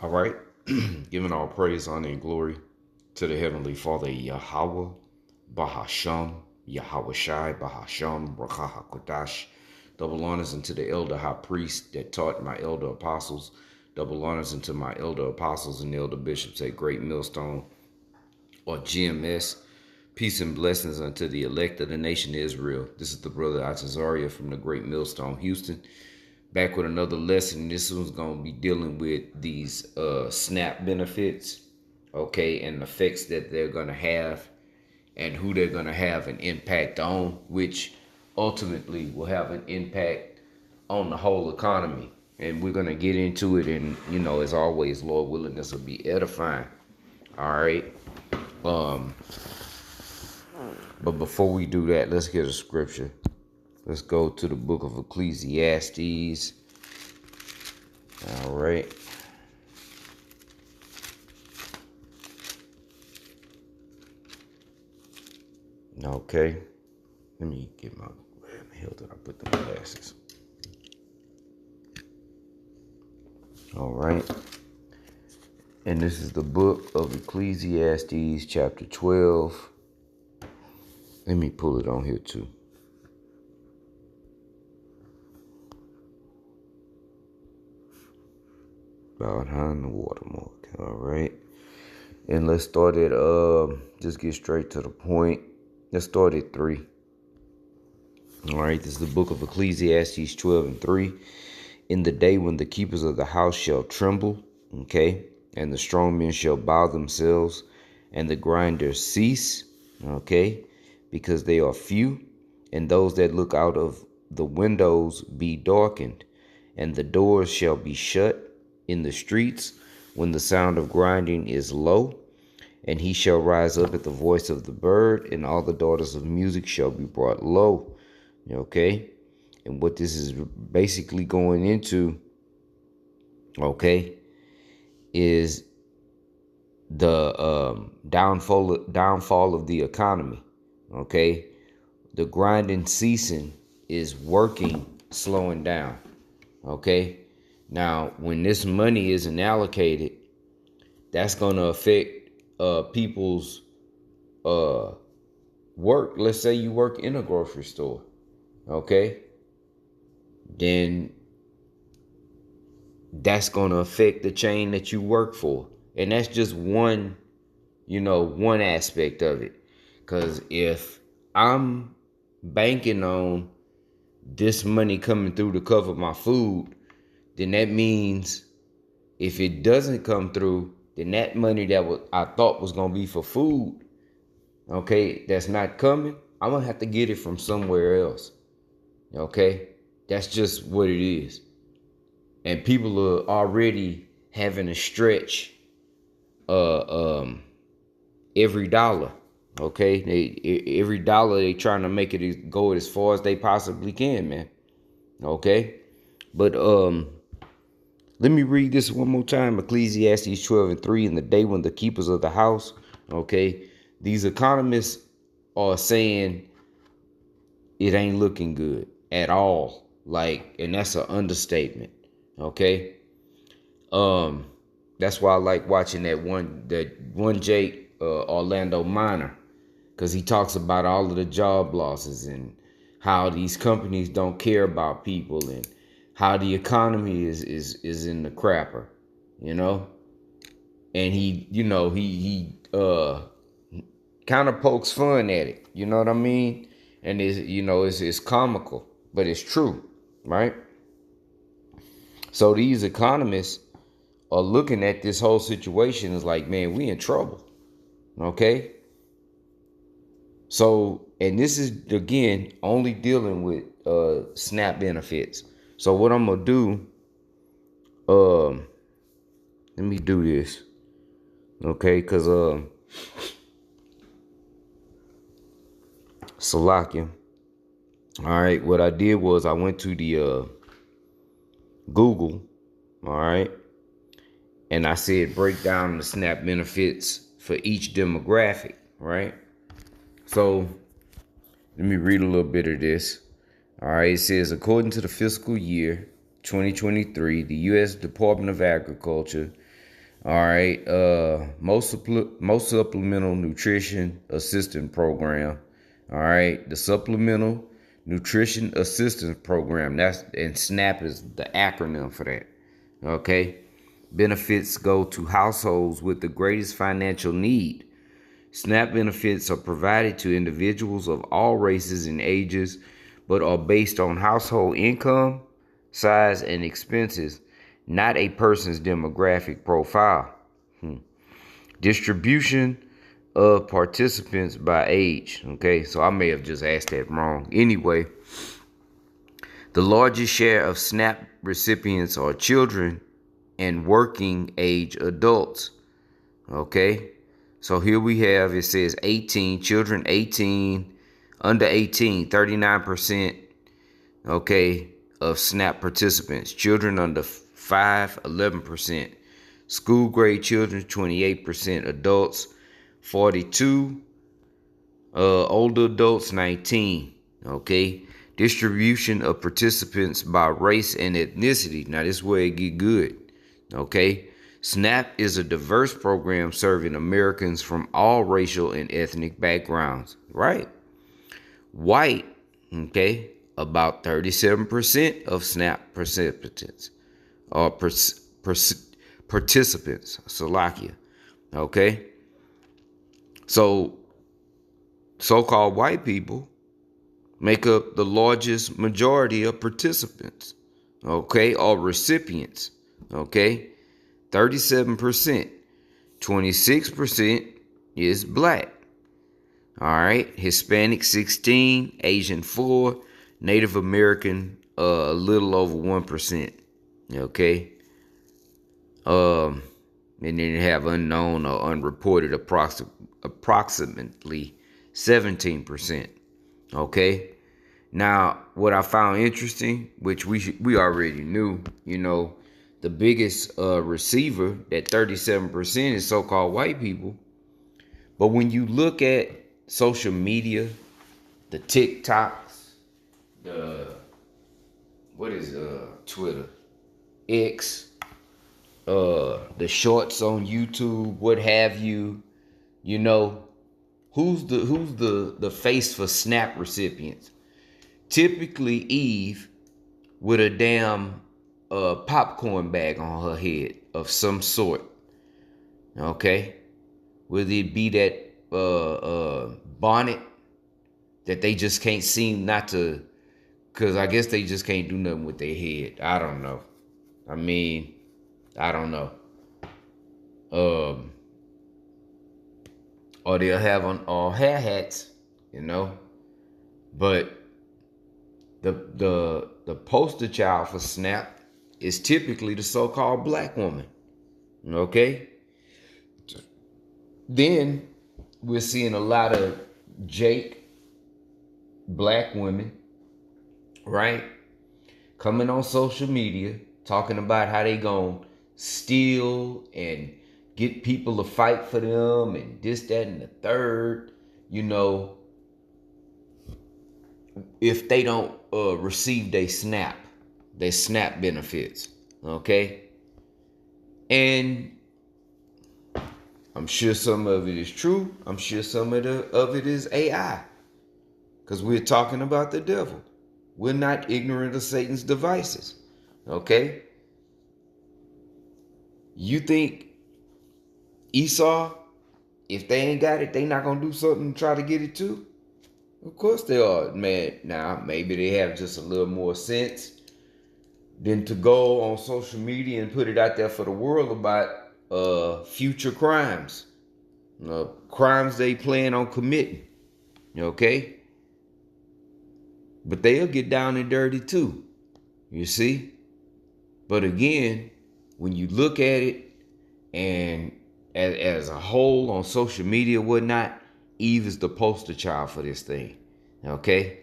All right. Giving all praise, honor, and glory to the Heavenly Father, Yahweh, Bahasham, Yahweh Shai, Bahasham, Brakaha Kodash. Double honors unto the elder high priest that taught my elder apostles. Double honors unto my elder apostles and elder bishops at Great Millstone or GMS. Peace and blessings unto the elect of the nation of Israel. This is the brother Atazaria from the Great Millstone, Houston. Back with another lesson. This one's going to be dealing with these SNAP benefits, okay, and the effects that they're going to have and who they're going to have an impact on, which ultimately will have an impact on the whole economy. And we're going to get into it, and, as always, Lord willing, this will be edifying. All right. Um, but before we do that, let's get a scripture. Let's go to the book of Ecclesiastes. All right. Okay. Let me get where the hell did I put the glasses? All right. And this is the book of Ecclesiastes, chapter 12. Let me pull it on here too. About behind the watermark. All right. And let's start at just get straight to the point. Let's start at 3. All right, this is the book of Ecclesiastes 12 and 3. In the day when the keepers of the house shall tremble, okay, and the strong men shall bow themselves, and the grinders cease, okay, because they are few, and those that look out of the windows be darkened, and the doors shall be shut in the streets when the sound of grinding is low, and he shall rise up at the voice of the bird, and all the daughters of music shall be brought low. Okay, and what this is basically going into, okay, is the downfall of the economy. Okay, the grinding ceasing is working, slowing down. Okay, now when this money isn't allocated, that's gonna affect people's work. Let's say you work in a grocery store. Okay, then that's going to affect the chain that you work for. And that's just one aspect of it. Because if I'm banking on this money coming through to cover my food, then that means if it doesn't come through, then that money that I thought was going to be for food, okay, that's not coming, I'm going to have to get it from somewhere else. Okay, that's just what it is. And people are already having to stretch every dollar. Okay, every dollar they trying to make it go as far as they possibly can, man. Okay, but let me read this one more time. Ecclesiastes 12 and 3. In the day when the keepers of the house, okay, these economists are saying it ain't looking good at all. Like, and that's an understatement. Okay. That's why I like watching that one Jake Orlando Minor, because he talks about all of the job losses and how these companies don't care about people and how the economy is in the crapper, and he kind of pokes fun at it, you know what I mean? And it's comical, but it's true, right? So these economists are looking at this whole situation as like, man, we in trouble. Okay. So, and this is again only dealing with SNAP benefits. So what I'm gonna do, let me do this. Okay, because Salakia. All right, what I did was I went to the Google, all right, and I said break down the SNAP benefits for each demographic, right? So let me read a little bit of this. All right, it says according to the fiscal year 2023, the U.S. Department of Agriculture All right. Most supplemental nutrition assistance program. All right. The supplemental nutrition assistance program. And SNAP is the acronym for that. Okay. Benefits go to households with the greatest financial need. SNAP benefits are provided to individuals of all races and ages, but are based on household income, size, and expenses, not a person's demographic profile. Distribution of participants by age. Okay, so I may have just asked that wrong. Anyway, the largest share of SNAP recipients are children and working age adults. Okay, so here we have, it says 18, children 18, under 18, 39%, okay, of SNAP participants. Children under 5, 11%. School grade children, 28%. Adults, 42. Older adults, 19. Okay. Distribution of participants by race and ethnicity. Now, this is where it get good. Okay. SNAP is a diverse program serving Americans from all racial and ethnic backgrounds. Right. White, okay, about 37% of SNAP participants or participants, Slovakia, okay? So-called white people make up the largest majority of participants, okay, or recipients, okay? 37%, 26% is black. All right, Hispanic 16, Asian 4, Native American a little over 1%. Okay. And then you have unknown or unreported approximately 17%. Okay. Now, what I found interesting, which we already knew, the biggest receiver, that 37%, is so-called white people. But when you look at social media, the TikToks, Twitter, X, the shorts on YouTube, what have you, who's the face for SNAP recipients? Typically Eve with a damn popcorn bag on her head of some sort. Okay? Whether it be that bonnet that they just can't seem not to, because I guess they just can't do nothing with their head. I don't know. I don't know. Or they'll have on all hair hats, But the poster child for SNAP is typically the so-called black woman. Okay? Then we're seeing a lot of black women, right? Coming on social media, talking about how they gonna steal and get people to fight for them and this, that, and the third, if they don't receive their SNAP benefits, okay? And I'm sure some of it is true. I'm sure some of it is AI. Because we're talking about the devil. We're not ignorant of Satan's devices. Okay? You think Esau, if they ain't got it, they not going to do something to try to get it too? Of course they are, man. Now, maybe they have just a little more sense than to go on social media and put it out there for the world about future crimes. Crimes they plan on committing. Okay? But they'll get down and dirty too. You see? But again, when you look at it and as a whole on social media, whatnot, Eve is the poster child for this thing. Okay?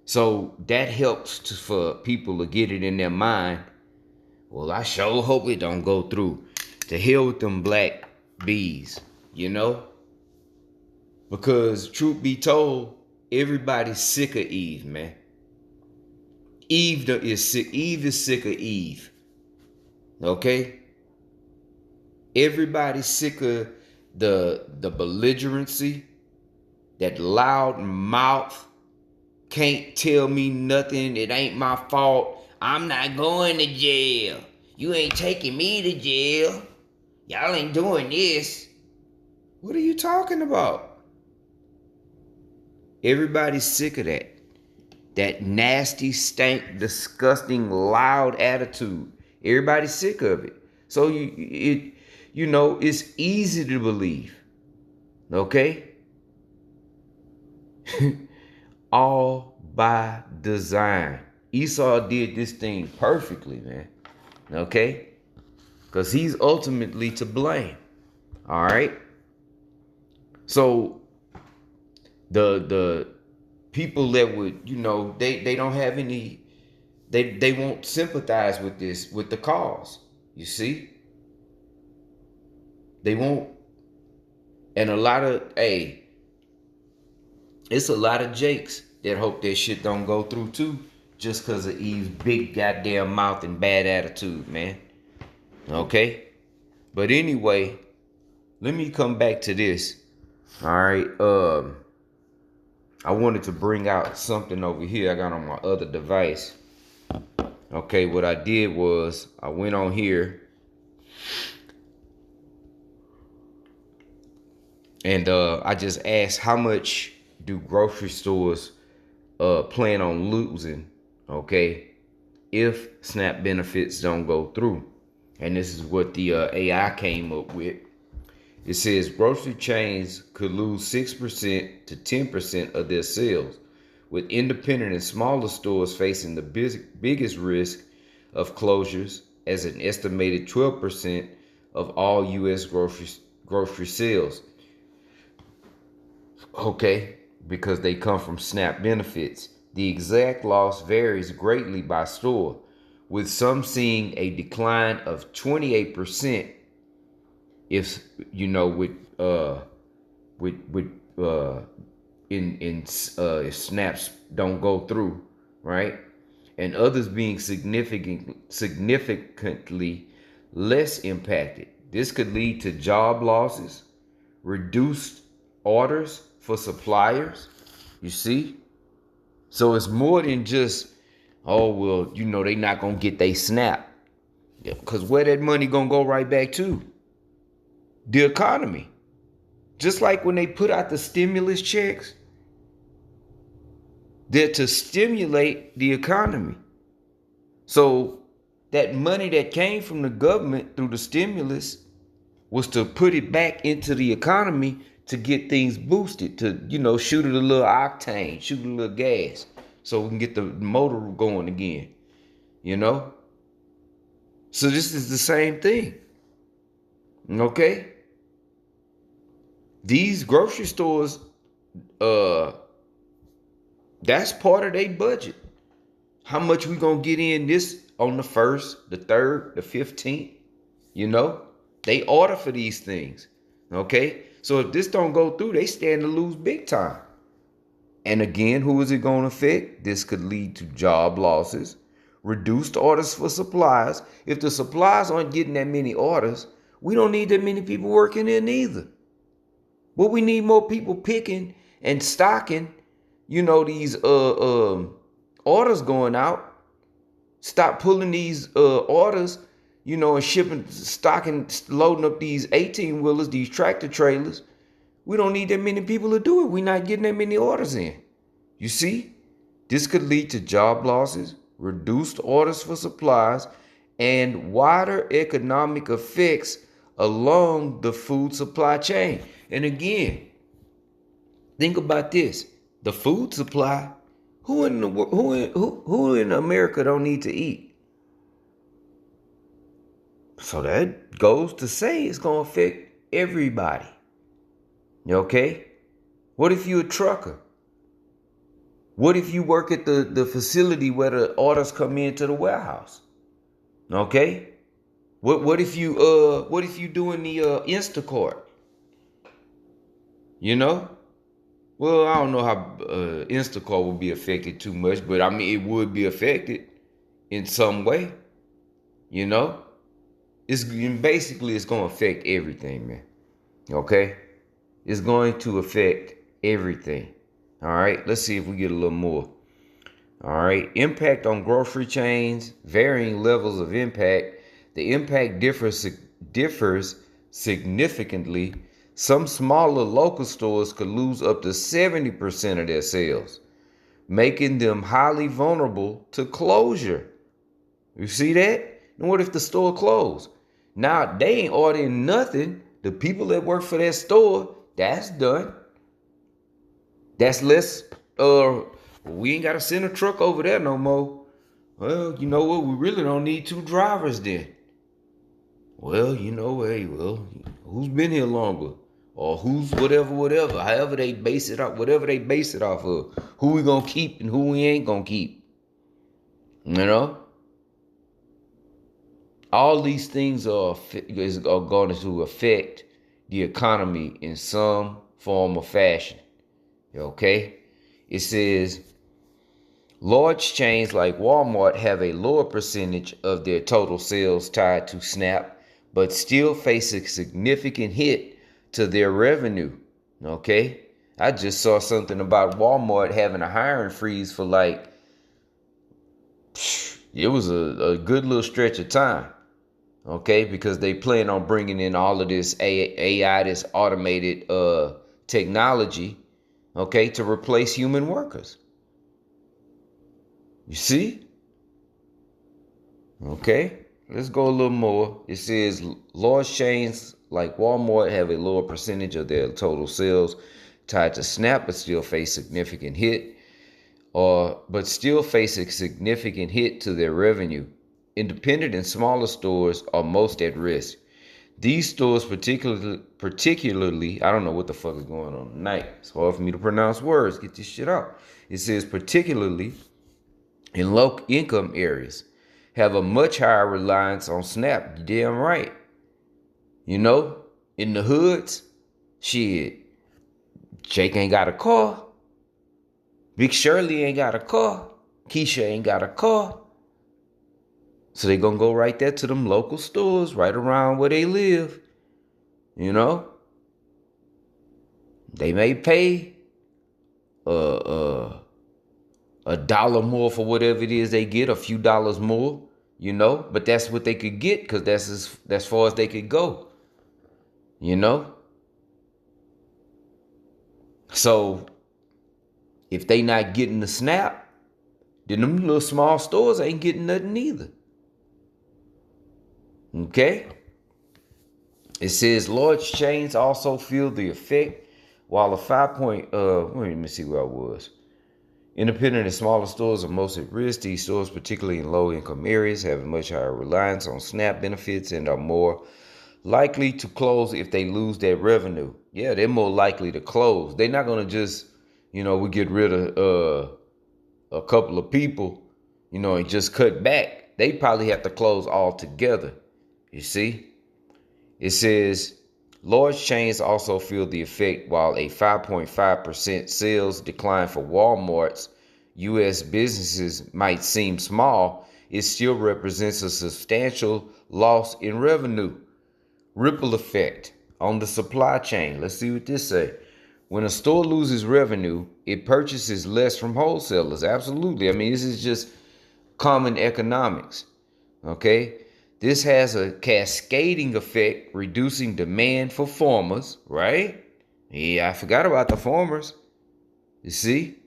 So that helps for people to get it in their mind. Well, I sure hope it don't go through. To hell with them black bees, Because truth be told, everybody's sick of Eve, man. Eve is sick. Eve is sick of Eve. Okay? Everybody's sick of the belligerency, that loud mouth, can't tell me nothing, it ain't my fault. I'm not going to jail. You ain't taking me to jail. Y'all ain't doing this. What are you talking about? Everybody's sick of that. That nasty, stank, disgusting, loud attitude. Everybody's sick of it. So it's easy to believe. Okay? All by design. Esau did this thing perfectly, man. Okay? Because he's ultimately to blame. All right? So the people that would, they don't have any, they won't sympathize with this, with the cause. You see? They won't. And it's a lot of Jakes that hope that shit don't go through too, just because of Eve's big goddamn mouth and bad attitude, man. Okay? But anyway, let me come back to this. All right. I wanted to bring out something over here I got on my other device. Okay, what I did was I went on here and I just asked, how much do grocery stores plan on losing, okay, if SNAP benefits don't go through? And this is what the AI came up with. It says grocery chains could lose 6% to 10% of their sales, with independent and smaller stores facing the biggest risk of closures, as an estimated 12% of all U.S. grocery sales. Okay, because they come from SNAP benefits. The exact loss varies greatly by store, with some seeing a decline of 28% if if snaps don't go through, right? And others being significantly less impacted. This could lead to job losses, reduced orders for suppliers. You see? So it's more than just, oh, well, they not going to get they SNAP. Because where that money going to go right back to? The economy. Just like when they put out the stimulus checks, they're to stimulate the economy. So that money that came from the government through the stimulus was to put it back into the economy to get things boosted, to, shoot it a little octane, shoot it a little gas, so we can get the motor going again, So this is the same thing. Okay? These grocery stores, that's part of their budget. How much we gonna get in this on the 1st, the 3rd, the 15th? They order for these things. Okay? So if this don't go through, they stand to lose big time. And again, who is it gonna affect? This could lead to job losses, reduced orders for suppliers. If the suppliers aren't getting that many orders, we don't need that many people working in either. But we need more people picking and stocking, these orders going out. Stop pulling these orders, and shipping, stocking, loading up these 18-wheelers, these tractor trailers. We don't need that many people to do it. We're not getting that many orders in. You see? This could lead to job losses, reduced orders for supplies, and wider economic effects along the food supply chain. And again, think about this. The food supply, who in America don't need to eat? So that goes to say it's going to affect everybody. Okay? What if you're a trucker? What if you work at the facility where the orders come into the warehouse? Okay? What if you doing the Instacart? Well, I don't know how Instacart will be affected too much, but I mean it would be affected in some way. It's it's going to affect everything, man. Okay? It's going to affect everything. All right? Let's see if we get a little more. All right. Impact on grocery chains, varying levels of impact. The impact differs significantly. Some smaller local stores could lose up to 70% of their sales, making them highly vulnerable to closure. You see that? And what if the store closed? Now they ain't ordering nothing. The people that work for that store, that's done. That's less we ain't gotta send a truck over there no more. Well, you know what? We really don't need two drivers then. Well, hey, who's been here longer? Or who's whatever. However they base it off, whatever they base it off of. Who we gonna keep and who we ain't gonna keep. You know? All these things are going to affect the economy in some form or fashion. Okay? It says large chains like Walmart have a lower percentage of their total sales tied to SNAP, but still face a significant hit to their revenue. Okay? I just saw something about Walmart having a hiring freeze for it was a good little stretch of time. Okay? Because they plan on bringing in all of this AI, this automated technology, okay, to replace human workers. You see? Okay, let's go a little more. It says large chains like Walmart have a lower percentage of their total sales tied to SNAP, but still face a significant hit to their revenue. Independent and smaller stores are most at risk. These stores particularly, I don't know what the fuck is going on tonight. It's hard for me to pronounce words. Get this shit out. It says particularly in low income areas have a much higher reliance on SNAP. You damn right. In the hoods, shit, Jake ain't got a car. Big Shirley ain't got a car. Keisha ain't got a car. So they gonna go right there to them local stores right around where they live. They may pay a dollar more for whatever it is they get, a few dollars more, but that's what they could get because that's as far as they could go. So if they not getting the SNAP, then them little small stores ain't getting nothing either. Okay? It says large chains also feel the effect, while let me see where I was. Independent and smaller stores are most at risk. These stores, particularly in low-income areas, have a much higher reliance on SNAP benefits and are more likely to close if they lose their revenue. Yeah, they're more likely to close. They're not going to just, we get rid of a couple of people, and just cut back. They probably have to close altogether. You see? It says large chains also feel the effect while a 5.5% sales decline for Walmart's U.S. businesses might seem small, it still represents a substantial loss in revenue. Ripple effect on the supply chain. Let's see what this say. When a store loses revenue, it purchases less from wholesalers. Absolutely. I mean, this is just common economics. Okay? This has a cascading effect, reducing demand for farmers, right? Yeah, I forgot about the farmers. You see?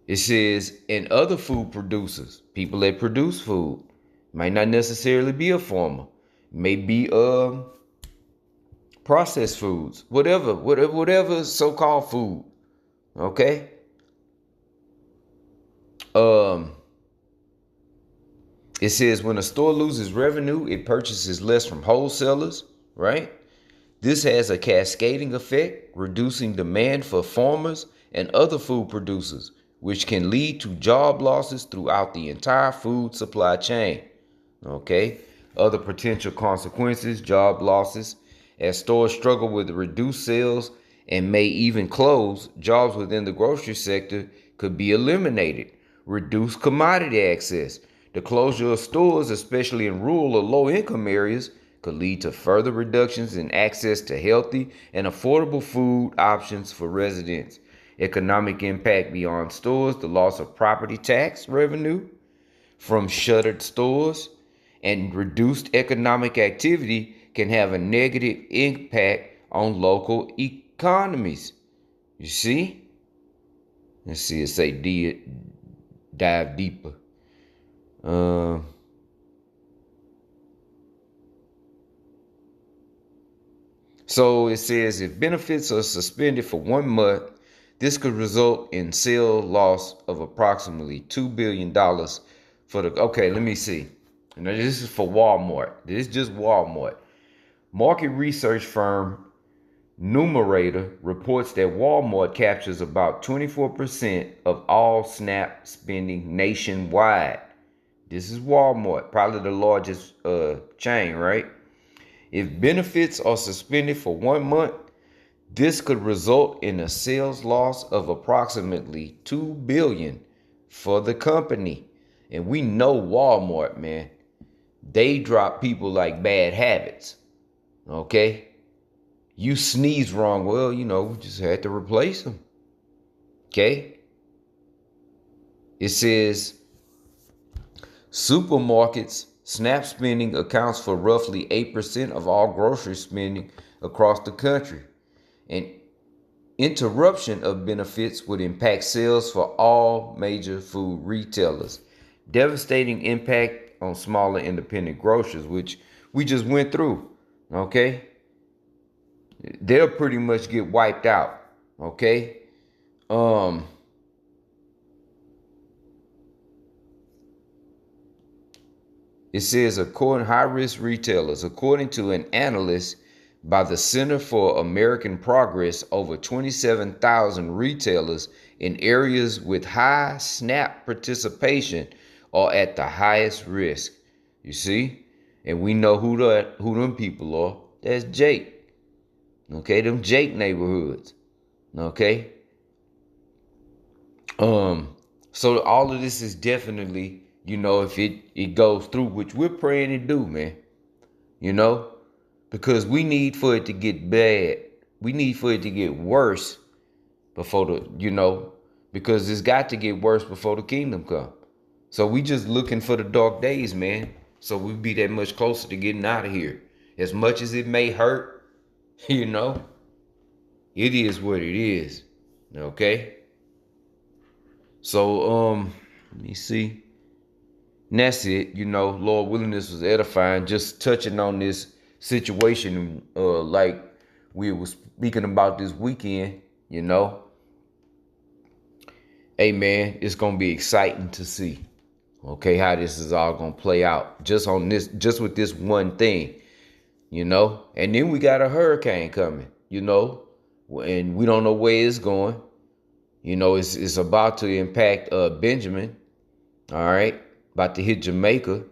It says, and other food producers, people that produce food, might not necessarily be a farmer. May be processed foods, whatever so-called food. Okay? It says when a store loses revenue, it purchases less from wholesalers, right? This has a cascading effect, reducing demand for farmers and other food producers, which can lead to job losses throughout the entire food supply chain. Okay? Other potential consequences, job losses. As stores struggle with reduced sales and may even close, jobs within the grocery sector could be eliminated. Reduced commodity access. The closure of stores, especially in rural or low-income areas, could lead to further reductions in access to healthy and affordable food options for residents. Economic impact beyond stores, the loss of property tax revenue from shuttered stores and reduced economic activity can have a negative impact on local economies. You see? Let's see, it say dive deeper. Uh, so it says if benefits are suspended for 1 month, this could result in sales loss of approximately $2 billion for the. Okay, let me see. Now this is for Walmart. This is just Walmart. Market research firm Numerator reports that Walmart captures about 24% of all SNAP spending nationwide. This is Walmart, probably the largest chain, right? If benefits are suspended for 1 month, this could result in a sales loss of approximately $2 billion for the company. And we know Walmart, man. They drop people like bad habits. Okay? You sneeze wrong, well, we just had to replace them. Okay? It says supermarkets SNAP spending accounts for roughly 8% of all grocery spending across the country. And interruption of benefits would impact sales for all major food retailers. Devastating impact on smaller independent grocers, which we just went through. Okay? They'll pretty much get wiped out. Okay? It says high risk retailers, according to an analyst by the Center for American Progress, over 27,000 retailers in areas with high SNAP participation are at the highest risk. You see? And we know who them people are. That's Jake. Okay, them Jake neighborhoods. Okay? So all of this is definitely, if it goes through, which we're praying to do, man. Because we need for it to get bad. We need for it to get worse before because it's got to get worse before the kingdom come. So we just looking for the dark days, man. So we be that much closer to getting out of here. As much as it may hurt, it is what it is. Okay? So, let me see. And that's it. Lord willing, this was edifying. Just touching on this situation, like we were speaking about this weekend, Hey, man, it's going to be exciting to see, okay, how this is all going to play out just with this one thing, And then we got a hurricane coming, and we don't know where it's going. It's about to impact Benjamin, all right, about to hit Jamaica,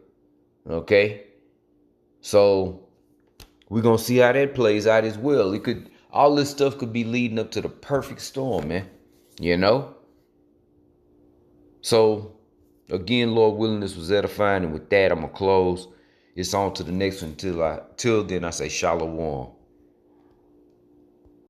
okay? So we're going to see how that plays out as well. All this stuff could be leading up to the perfect storm, man, So, again, Lord willing, this was edifying, and with that, I'm going to close. It's on to the next one. Till then, I say shalom.